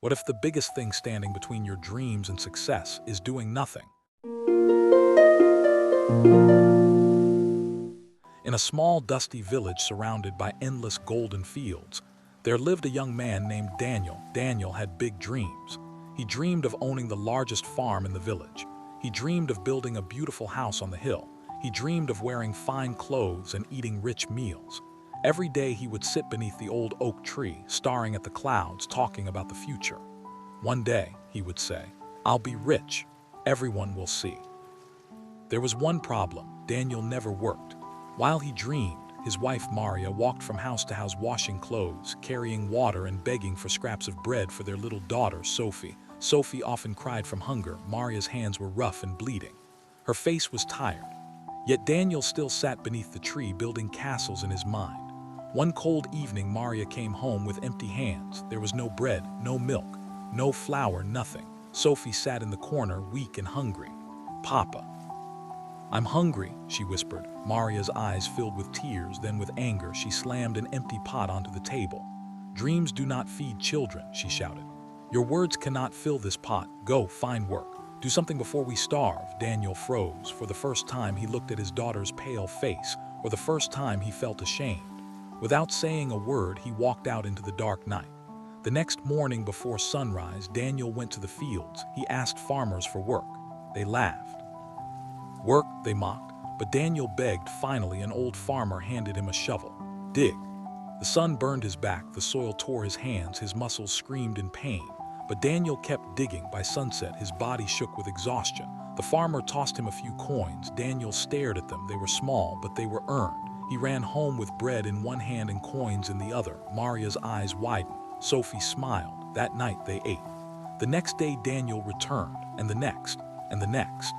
What if the biggest thing standing between your dreams and success is doing nothing? In a small, dusty village surrounded by endless golden fields, there lived a young man named Daniel. Daniel had big dreams. He dreamed of owning the largest farm in the village. He dreamed of building a beautiful house on the hill. He dreamed of wearing fine clothes and eating rich meals. Every day he would sit beneath the old oak tree, staring at the clouds, talking about the future. One day, he would say, "I'll be rich. Everyone will see." There was one problem. Daniel never worked. While he dreamed, his wife Maria walked from house to house washing clothes, carrying water and begging for scraps of bread for their little daughter, Sophie. Sophie often cried from hunger. Maria's hands were rough and bleeding. Her face was tired. Yet Daniel still sat beneath the tree, building castles in his mind. One cold evening, Maria came home with empty hands. There was no bread, no milk, no flour, nothing. Sophie sat in the corner, weak and hungry. "Papa, I'm hungry," she whispered. Maria's eyes filled with tears, then with anger, she slammed an empty pot onto the table. "Dreams do not feed children," she shouted. "Your words cannot fill this pot. Go, find work. Do something before we starve." Daniel froze. For the first time, he looked at his daughter's pale face. For the first time, he felt ashamed. Without saying a word, he walked out into the dark night. The next morning before sunrise, Daniel went to the fields. He asked farmers for work. They laughed. "Work," they mocked, but Daniel begged. Finally, an old farmer handed him a shovel. "Dig." The sun burned his back, the soil tore his hands, his muscles screamed in pain. But Daniel kept digging. By sunset, his body shook with exhaustion. The farmer tossed him a few coins. Daniel stared at them. They were small, but they were earned. He ran home with bread in one hand and coins in the other. Maria's eyes widened. Sophie smiled. That night they ate. The next day Daniel returned, and the next, and the next.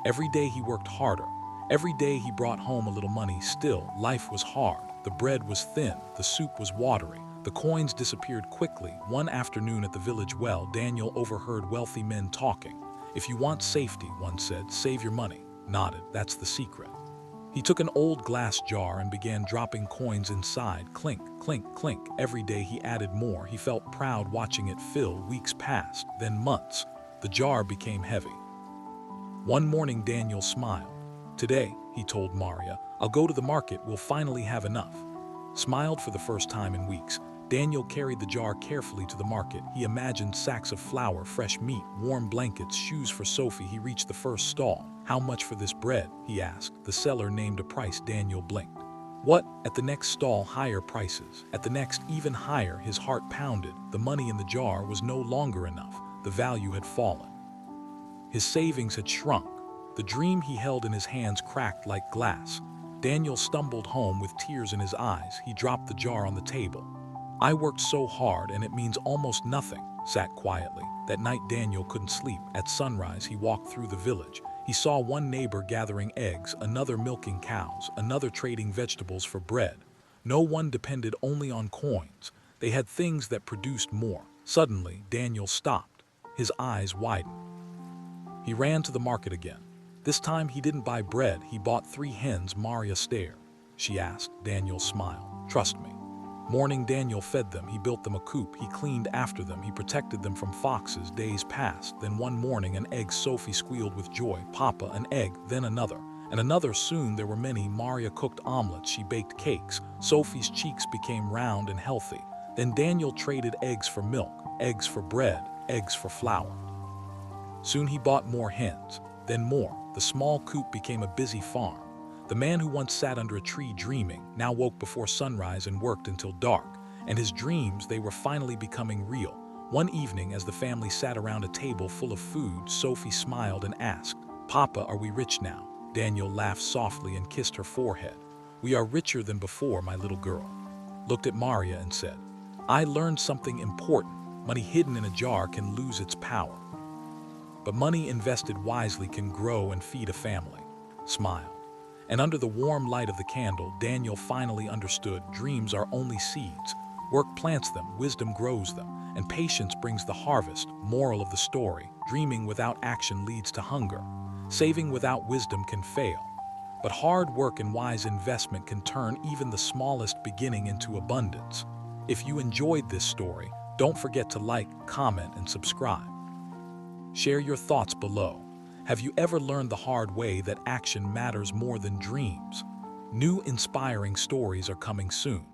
Every day he worked harder. Every day he brought home a little money. Still, life was hard. The bread was thin. The soup was watery. The coins disappeared quickly. One afternoon at the village well, Daniel overheard wealthy men talking. "If you want safety," one said, "save your money." Nodded. "That's the secret." He took an old glass jar and began dropping coins inside. Clink, clink, clink. Every day he added more. He felt proud watching it fill. Weeks passed, then months. The jar became heavy. One morning Daniel smiled. "Today," he told Maria, "I'll go to the market. We'll finally have enough." Smiled for the first time in weeks. Daniel carried the jar carefully to the market. He imagined sacks of flour, fresh meat, warm blankets, shoes for Sophie. He reached the first stall. "How much for this bread?" he asked. The seller named a price. Daniel blinked. "What?" At the next stall, higher prices. At the next, even higher. His heart pounded. The money in the jar was no longer enough. The value had fallen. His savings had shrunk. The dream he held in his hands cracked like glass. Daniel stumbled home with tears in his eyes. He dropped the jar on the table. "I worked so hard and it means almost nothing," sat quietly. That night Daniel couldn't sleep. At sunrise he walked through the village. He saw one neighbor gathering eggs, another milking cows, another trading vegetables for bread. No one depended only on coins. They had things that produced more. Suddenly, Daniel stopped. His eyes widened. He ran to the market again. This time he didn't buy bread, he bought 3 hens. Maria stared. She asked. Daniel smiled. "Trust me." Morning Daniel fed them. He built them a coop. He cleaned after them. He protected them from foxes. Days passed. Then one morning an egg. Sophie squealed with joy. "Papa, an egg." Then another. And another. Soon there were many. Maria cooked omelets. She baked cakes. Sophie's cheeks became round and healthy. Then Daniel traded eggs for milk, eggs for bread, eggs for flour. Soon he bought more hens. Then more. The small coop became a busy farm. The man who once sat under a tree dreaming now woke before sunrise and worked until dark. And his dreams, they were finally becoming real. One evening, as the family sat around a table full of food, Sophie smiled and asked, "Papa, are we rich now?" Daniel laughed softly and kissed her forehead. "We are richer than before, my little girl." Looked at Maria and said, "I learned something important. Money hidden in a jar can lose its power. But money invested wisely can grow and feed a family." Smiled. And under the warm light of the candle, Daniel finally understood. Dreams are only seeds. Work plants them, wisdom grows them, and patience brings the harvest. Moral of the story: dreaming without action leads to hunger. Saving without wisdom can fail. But hard work and wise investment can turn even the smallest beginning into abundance. If you enjoyed this story, Don't forget to like, comment, and subscribe. Share your thoughts below. Have you ever learned the hard way that action matters more than dreams? New inspiring stories are coming soon.